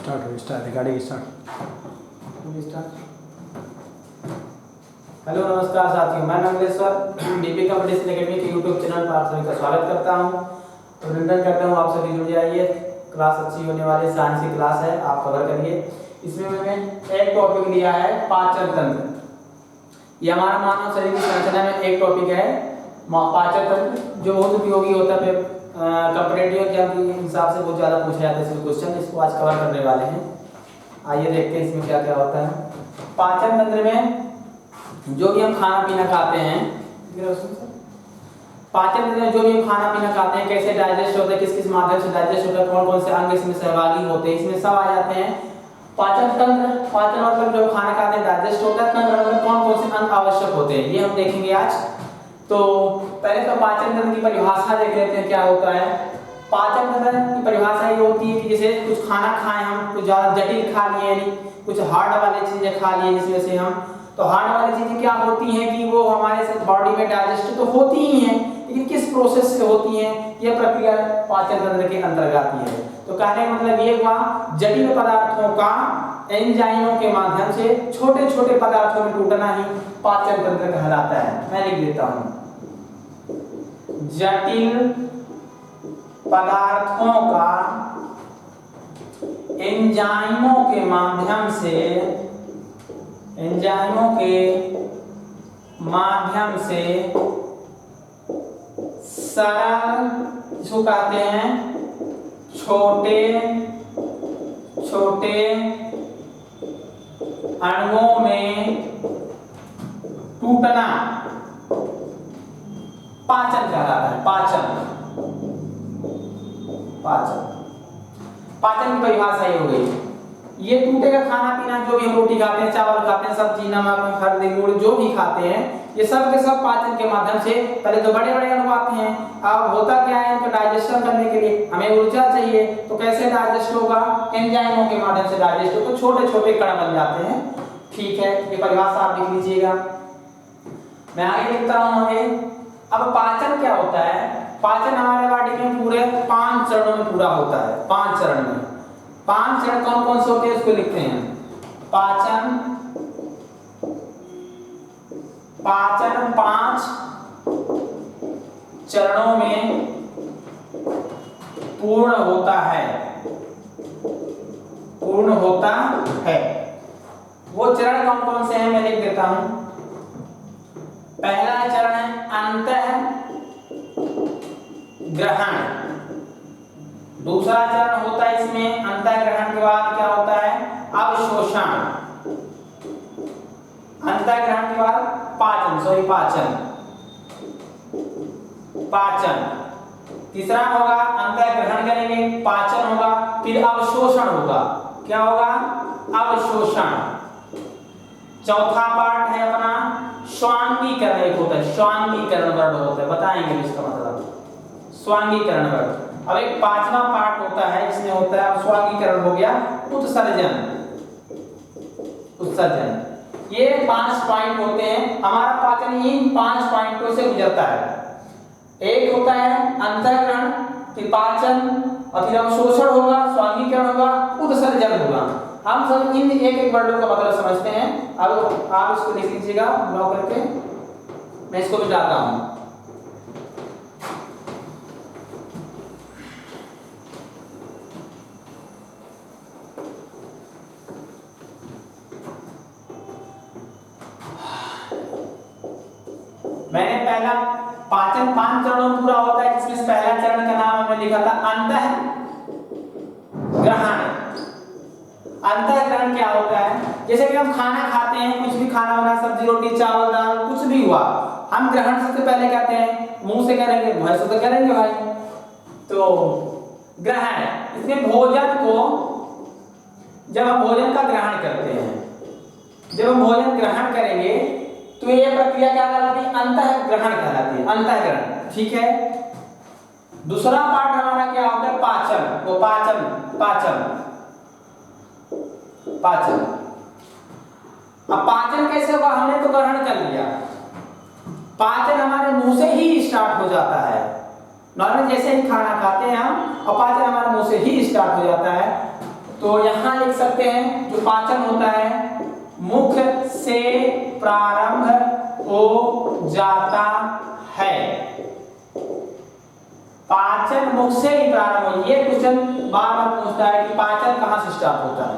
Hello नमस्कार साथियों, मैं मंगलेश्वर बीपी कंपटीशन एकेडमी के यूट्यूब चैनल पर आप सभी का स्वागत करता हूं। तो निवेदन करता हूं आप सभी जुड़ जाइए। क्लास अच्छी होने वाली साइंस की क्लास है, आप कवर करिए। इसमें मैंने एक टॉपिक लिया है पाचन तंत्र। ये हमारा मानव शरीर की संरचना में एक टॉपिक है पाचन तंत्र, जो बहुत उपयोगी होता है। कंपैरेटिव एग्जाम के हिसाब से बहुत ज़्यादा पूछे जाते हैं क्वेश्चन। इसको आज कवर करने वाले हैं। आइए देखते हैं इसमें क्या क्या होता है। पाचन तंत्र में जो भी हम खाना पीना खाते हैं, पाचन तंत्र में जो भी हम खाना पीना खाते हैं कैसे डाइजेस्ट होता है, किस किस माध्यम से डाइजेस्ट होता है, कौन कौन से अंग इसमें सहभागी होते हैं, इसमें सब आ जाते हैं। पाचन तंत्र, पाचन मतलब जो खाना खाते हैं डाइजेस्ट होता है, तंत्र मतलब कौन कौन से अंग आवश्यक होते हैं, ये हम देखेंगे आज। तो पहले तो पाचन तंत्र की परिभाषा देख लेते हैं क्या होता है। पाचन तंत्र की परिभाषा ये होती है कि जैसे कुछ खाना खाएं हम, कुछ ज़्यादा जटिल खा लिए, यानी कुछ हार्ड वाली चीज़ें खा लिए जिसमें से हम, तो हार्ड वाली चीज़ें क्या होती हैं कि वो हमारे बॉडी में डाइजेस्ट तो होती ही हैं, लेकिन किस प्रोसेस से होती हैं, ये प्रक्रिया पाचन तंत्र के अंतर्गत आती है। तो कहने का मतलब ये हुआ जटिल पदार्थों का एंजाइमों के माध्यम से छोटे छोटे पदार्थों में टूटना ही पाचन तंत्र कहलाता है। मैं लिख देता हूँ, जटिल पदार्थों का एंजाइमों के माध्यम से, एंजाइमों के माध्यम से सरल, जिसको कहते हैं छोटे छोटे अणुओं में टूटना पाचन कहलाता है। पाचन पाचन पाचन की परिभाषा ये हो गई। ये टूटेगा खाना पीना, जो भी हम रोटी खाते हैं, चावल खाते हैं, सब्जी, नमक, हल्दी, गुड़ जो भी खाते हैं, ये सब के सब पाचन के माध्यम से पहले तो बड़े बड़े अणु आते हैं। अब होता क्या है, इनका डाइजेशन करने के लिए हमें ऊर्जा चाहिए, तो कैसे डाइजेस्ट होगा, एंजाइमों के माध्यम से डाइजेस्ट होगा, तो छोटे छोटे कण बन जाते हैं। ठीक है, ये परिभाषा आप लिख लीजिएगा। मैं आगे लिखता हूँ आगे। अब पाचन क्या होता है। पाचन हमारे बॉडी में पूरे 5 चरणों में पूरा होता है। 5 चरण में, 5 चरण कौन कौन से होते हैं उसको लिखते हैं। पाचन 5 चरणों में पूर्ण होता है, पूर्ण होता है। वो चरण कौन कौन से हैं मैं लिख देता हूं। पहला चरण है अंतः ग्रहण। दूसरा चरण होता है इसमें अंतः ग्रहण के बाद क्या होता है, अवशोषण। अंतः ग्रहण के बाद पाचन। तीसरा होगा अंतः ग्रहण करेंगे, पाचन होगा, फिर अवशोषण होगा। क्या होगा, अवशोषण। चौथा पार्ट है अपना स्वांगीकरण। एक होता है स्वांगीकरण वर्ड होता है, बताएंगे इसका मतलब स्वांगीकरण वर्ड। अब एक 5वां पार्ट होता है, इसमें होता है, अब स्वांगीकरण हो गया, उत्सर्जन। उत्सर्जन, ये 5 पॉइंट होते हैं। हमारा पाचन इन 5 पॉइंटों से गुजरता है। एक होता है अंतःग्रहण, फिर पाचन, और फिर अवशोषण होगा, स्वांगीकरण होगा, उत्सर्जन होगा। हम सब इन एक एक वर्डों का मतलब समझते हैं। अब आप इसको लिख लीजिएगा ब्लॉक करके, मैं इसको मिटाता हूं। मैंने पहला पाचन 5 चरणों में पूरा होता है, जिसमें पहला चरण का नाम हमने लिखा था अंतः ग्रहण। अंतः ग्रहण क्या होता है, जैसे कि हम खाना खाते हैं, कुछ भी खाना बना, सब्जी, रोटी, चावल, दाल, कुछ भी हुआ, हम ग्रहण सबसे पहले कहते हैं, मुंह से करेंगे, मुंह से तो करेंगे भाई। तो ग्रहण, इसमें भोजन को, जब हम भोजन का ग्रहण करते हैं, जब हम भोजन ग्रहण करेंगे तो ये प्रक्रिया क्या कहलाती है, अंतः ग्रहण कहलाती है। अंतः ग्रहण, ठीक है। दूसरा पार्ट हमारा क्या होता है, पाचन। वो पाचन। अब पाचन कैसे होगा, हमने तो ग्रहण कर लिया, पाचन हमारे मुंह से ही स्टार्ट हो जाता है। नॉर्मल जैसे ही खाना खाते हैं हम, और पाचन हमारे मुंह से ही स्टार्ट हो जाता है। तो यहां लिख सकते हैं जो पाचन होता है मुख से प्रारंभ हो जाता है। पाचन मुख से ही प्रारंभ हो। ये क्वेश्चन बार बार पूछता है कि पाचन कहां से स्टार्ट होता है।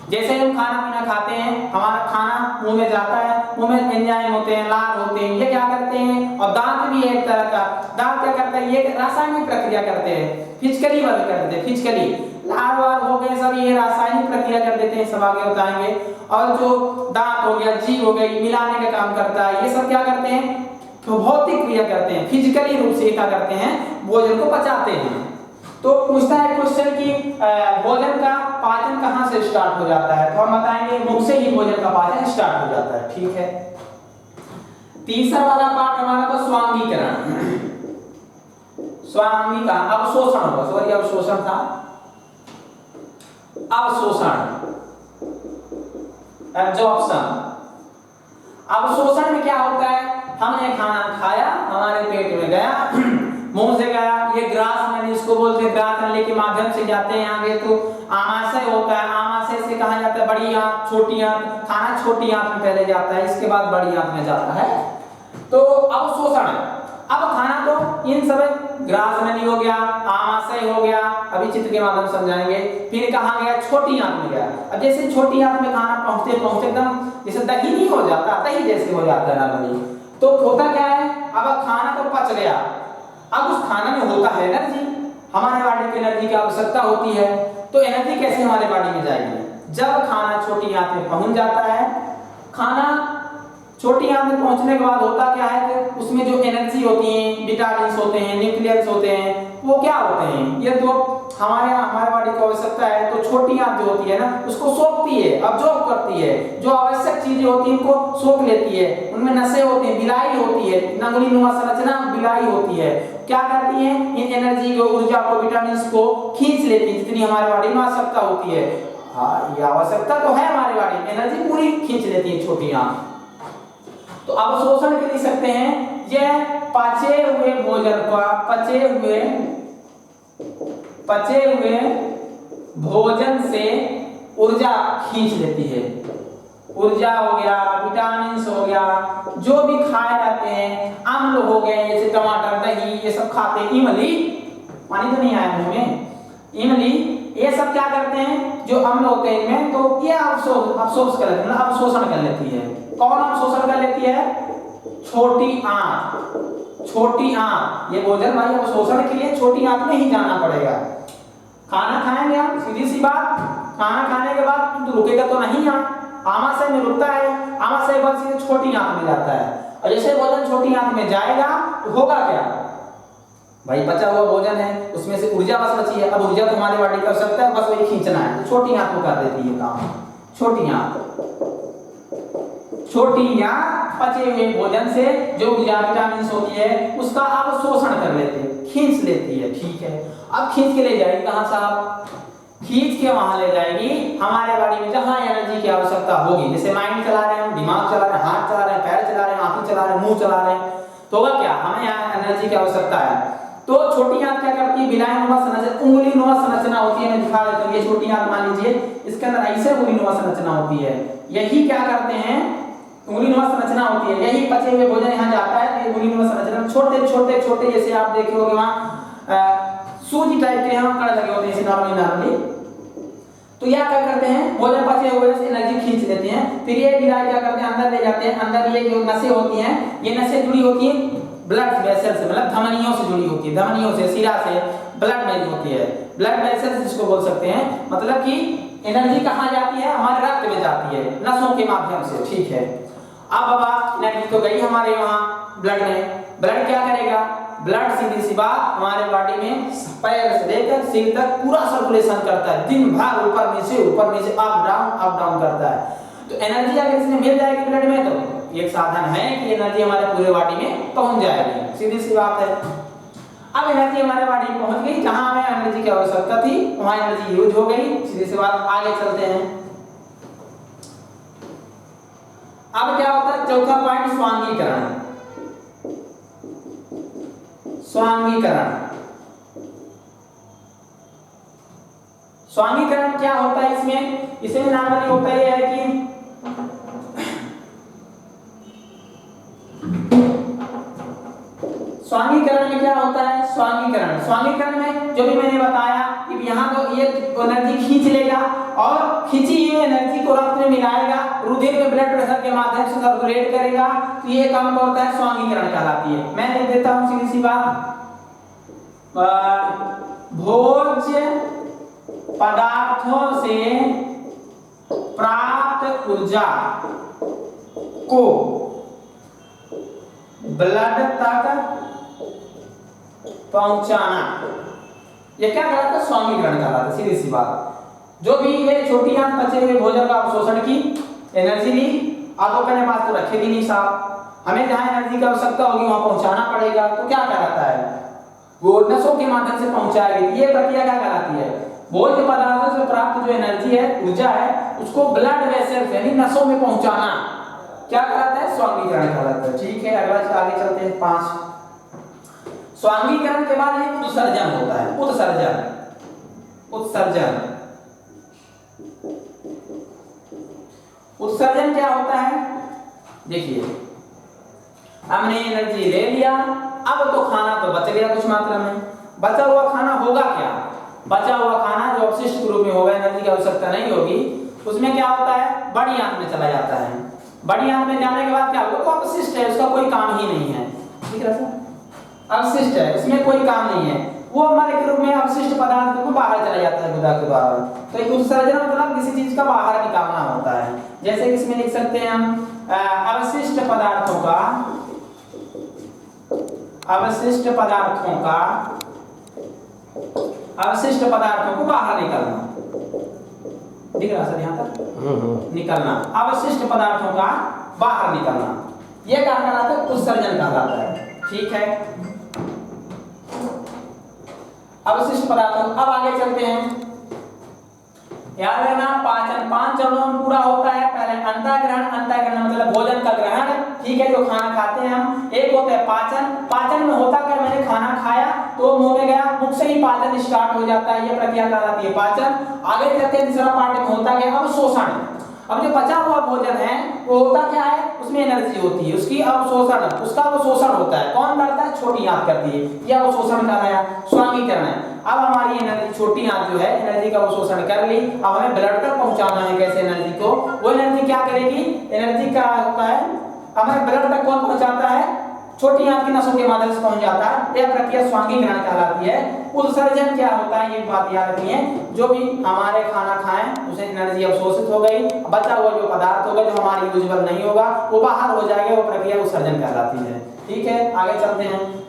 जैसे हम खाना पीना खाते हैं, हमारा खाना मुंह में जाता है, मुंह में एंजाइम होते हैं, लार होते हैं, ये क्या करते हैं, और दांत भी है एक तरह का। दांत क्या करता है, ये रासायनिक प्रक्रिया करते हैं, फिजिकली वर्क करते हैं, फिजिकली लार वार हो गए सब, ये रासायनिक प्रक्रिया कर देते हैं, सब आगे बताएंगे। और जो दांत हो गया, जीभ हो गई, मिलाने का काम करता है, ये सब क्या करते हैं, तो भौतिक क्रिया करते हैं, फिजिकली रूप से क्या करते हैं, भोजन को पचाते हैं। तो पूछता है क्वेश्चन कि भोजन का पाचन कहां से स्टार्ट हो जाता है, तो हम बताएंगे मुख से ही भोजन का पाचन स्टार्ट हो जाता है। ठीक है। तीसरा वाला पार्ट हमारा था स्वांगीकरण। स्वांगिका अवशोषण होगा, सॉरी अवशोषण था, अवशोषण, एब्जॉर्प्शन। अवशोषण में क्या होता है, हमने खाना खाया, हमारे पेट में गया, मुंह से गया, ये ग्रास नली इसको बोलते हैं, ग्रास नली के माध्यम से जाते हैं आगे, तो आमाशय होता है, आमाशय से कहा जाता है बड़ी आंत, छोटी आंत। खाना छोटी आंत में पहले जाता है, इसके बाद बड़ी आंत में जाता है। तो अवशोषण, अब खाना तो इन सब ग्रास नली हो गया, आमाशय हो गया, अभी चित्र के माध्यम समझाएंगे। फिर कहाँ गया, छोटी आंत में गया। अब जैसे छोटी आंत में खाना पहुंचते पहुंचते एकदम जैसे दही नहीं हो जाता, दही जैसे हो जाता है नॉर्मली, तो होता क्या है, अब खाना तो पच गया, अब उस खाना में होता है एनर्जी, हमारे बॉडी को एनर्जी की आवश्यकता होती है। तो एनर्जी कैसे हमारे बॉडी में जाएगी, जब खाना छोटी आंत में पहुंच जाता है। खाना छोटी आंत में पहुंचने के बाद होता क्या है कि उसमें जो एनर्जी होती है, विटामिन्स होते हैं, न्यूक्लियस होते हैं, वो क्या होते हैं, ये तो हमारे बॉडी को आवश्यकता है। तो छोटी आंत जो होती है ना, उसको सोखती है, अब्जॉर्ब करती है, जो आवश्यक चीजें होती हैं उनको सोख लेती है। उनमें नसें होती हैं, बिलाई होती है, नगुली नुमा संरचना बिलाई होती है, क्या करती है, इन एनर्जी को, ऊर्जा को, विटामिन्स को खींच लेती है, जितनी हमारे बॉडी में आवश्यकता होती है। हाँ, ये आवश्यकता तो है हमारे बॉडी में, एनर्जी पूरी खींच लेती है छोटी आंत। तो अवशोषण के लिख सकते हैं, यह पचे हुए भोजन का, पचे हुए भोजन से ऊर्जा खींच लेती है। ऊर्जा हो गया, विटामिन्स हो गया, जो भी खाए जाते हैं, अम्ल हो गए जैसे टमाटर, दही, ये सब खाते हैं, इमली, पानी तो नहीं आया मुंह में, इमली, ये सब क्या करते हैं, जो अम्ल होते हैं इनमें, तो ये अवशोष कर लेती है, मतलब अवशोषण कर लेती है। कौन अवशोषण कर लेती है, छोटी आंत, छोटी आंत। ये भोजन भाई अवशोषण के लिए छोटी आंत में ही जाना पड़ेगा। खाना खाएंगे हम, सीधी सी बात, खाना खाने के बाद तो रुकेगा तो नहीं, आमाशय में रुकता है, आमाशय के बाद सीधे छोटी आंत में जाता है। और जैसे भोजन छोटी आंत में जाएगा तो होगा क्या भाई, बचा हुआ भोजन है, उसमें से ऊर्जा बस बची है। अब ऊर्जा तो हमारे बॉडी का आवश्यकता है, बस वही खींचना है, तो छोटी आंत को कर देती है काम। छोटी आंत, छोटी आंत पचे हुए भोजन से जो ऊर्जा, विटामिन्स होती है, उसका अवशोषण कर लेते हैं, खींच लेती है। ठीक है। अब खींच के ले जाएगी कहां साहब, खींच के वहां ले जाएगी हमारे बॉडी में जहां एनर्जी की आवश्यकता होगी। जैसे माइंड चला रहे हैं, दिमाग चला रहे हैं, हाथ चला रहे हैं, पैर चला रहे हैं, आंखें चला रहे हैं, मुंह चला रहे हैं, तो होगा क्या, हमें यहाँ एनर्जी की आवश्यकता है। तो छोटी आंत क्या करती है, बिलाई नुमा संरचना, उंगली नुमा संरचना होती है, मैं दिखा देता हूं। ये छोटी आंत मान लीजिए, इसके अंदर ऐसे उंगली नुमा संरचना होती है। यही क्या करते हैं, उंगली नुमा संरचना होती है, यही पचे हुए भोजन यहाँ जाता है। तो उंगली नुमा संरचना छोटे छोटे छोटे, जैसे आप देखे होंगे वहां सूजी टाइप के यहाँ कण लगे होते हैं, नॉर्मली। तो यह क्या करते हैं, भोजन पचे हुए से एनर्जी खींच लेते हैं। फिर ये बिलाई क्या करते हैं, अंदर ले जाते हैं। अंदर ये जो नसें होती हैं, ये नसें जुड़ी होती हैं ब्लड वेसल से, मतलब धमनियों से जुड़ी होती है, धमनियों से, शिरा से ब्लड में होती है, ब्लड वेसल जिसको बोल सकते हैं। मतलब कि एनर्जी कहाँ जाती है, हमारे रक्त में जाती है, नसों के माध्यम से। ठीक है। अब बाबा एनर्जी तो गई हमारे वहाँ ब्लड में, ब्लड क्या करेगा, ब्लड सीधी सी बात हमारे बॉडी में पैर से लेकर सिर तक पूरा सर्कुलेशन करता है, दिन भर ऊपर नीचे अप डाउन करता है। तो एनर्जी अगर इसमें मिल जाएगी ब्लड में, तो एक साधन है कि एनर्जी हमारे पूरे बॉडी में पहुंच जाएगी, सीधी सी बात है। अब एनर्जी हमारे बॉडी में पहुंच गई, जहां हमें एनर्जी की आवश्यकता थी वहां एनर्जी यूज हो गई, सीधी सी बात। आगे चलते हैं। अब क्या होता है, चौथा पॉइंट स्वांगीकरण। स्वांगीकरण, स्वांगीकरण क्या होता है इसमें नॉर्मली होता यह है कि स्वांगीकरण में क्या होता है, स्वांगीकरण में जो भी मैंने बताया कि यहाँ तो ये एनर्जी खींच लेगा और खींची हुई एनर्जी को रक्त में मिलाएगा, रुधिर में ब्लड प्रेशर के माध्यम से सर्कुलेट करेगा, तो ये काम होता है स्वांगीकरण कहलाती है। मैं लिख देता हूँ सीधी सी बात, भोज्य पदार्थों से प्राप्त ऊर्जा को ब्लड तक पहुंचाना, ये क्या कहलाता है, स्वांगीकरण कहलाता है। सीधी सी बात, जो भी ये छोटी आंत बचे हुए भोजन का अवशोषण की एनर्जी ली, आप लोग के पास तो रखेगी नहीं साहब, हमें जहां एनर्जी की आवश्यकता होगी वहां पहुंचाना पड़ेगा, तो क्या कहलाता है, वो नसों के माध्यम से पहुंचाएगी। ये प्रक्रिया क्या कहलाती है, भोज्य पदार्थों से प्राप्त जो एनर्जी है, ऊर्जा है, उसको ब्लड वेसल्स यानी नसों में पहुंचाना क्या कहलाता है, स्वांगीकरण कहलाता है। ठीक है, अगला आगे चलते हैं। 5 स्वांगीकरण के बाद एक उत्सर्जन होता है, उत्सर्जन क्या होता है, देखिए हमने एनर्जी ले लिया, अब तो खाना तो बच गया कुछ मात्रा में, बचा हुआ खाना होगा क्या, बचा हुआ खाना जो अपशिष्ट के रूप में होगा, एनर्जी की आवश्यकता नहीं होगी, उसमें क्या होता है, बड़ी आंत में चला जाता है। बड़ी आंत में जाने के बाद क्या होगा, तो अपशिष्ट है, उसका कोई काम ही नहीं है। ठीक है सर, अवशिष्ट है, उसमें कोई काम नहीं है, वो मल के रूप में अपशिष्ट पदार्थ को बाहर चला जाता है गुदा के द्वारा। तो उत्सर्जन मतलब किसी चीज का बाहर निकालना होता है। जैसे इसमें लिख सकते हैं हम अवशिष्ट पदार्थों को बाहर निकालना, दिख रहा सर यहाँ तक, निकलना, अवशिष्ट पदार्थों का बाहर निकलना, यह क्या कहलाता है, उत्सर्जन कहलाता है। ठीक है, अवशिष्ट पदार्थों, अब आगे चलते हैं। याद रखना, पाचन 5 चरणों में पूरा होता है। पहले अंतःग्रहण मतलब भोजन का ग्रहण, ठीक है, जो खाना खाते हैं हम। एक होता है पाचन में होता क्या, मैंने खाना खाया तो मुंह में गया, मुख से ही पाचन स्टार्ट हो जाता है, ये प्रक्रिया कहलाती है पाचन। आगे चलते हैं, तीसरा पार्ट में होता क्या, अवशोषण। अब जो बचा हुआ भोजन है वो होता क्या है, उसमें एनर्जी होती है, उसका अवशोषण होता है। कौन करता है, छोटी आंत करती है, यह अवशोषण कहलाया, स्वांगीकरण है। अब हमारी एनर्जी, छोटी आंत जो है एनर्जी का अवशोषण कर ली, अब हमें ब्लड तक पहुंचाना है। कैसे एनर्जी को, वो एनर्जी क्या करेगी, एनर्जी का होता है हमें ब्लड तक कौन पहुंचाता है, छोटी आंत की नसों के माध्यम से पहुंच जाता है। यह प्रक्रिया स्वांगीकरण कहलाती है। उत्सर्जन क्या होता है, ये बात याद रखनी है, जो भी हमारे खाना खाएं उसे एनर्जी अवशोषित हो गई, बचा हुआ जो पदार्थ होगा जो हमारी यूजेबल नहीं होगा वो बाहर हो जाएगा, वो प्रक्रिया उत्सर्जन कहलाती है। ठीक है, आगे चलते हैं।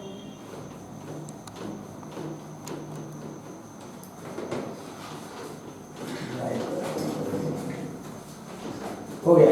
हो गया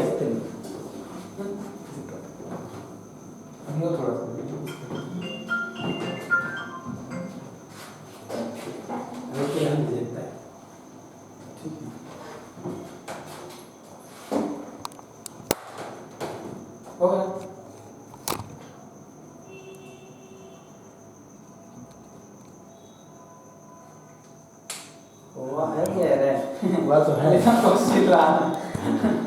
थोड़ा सा है, तो है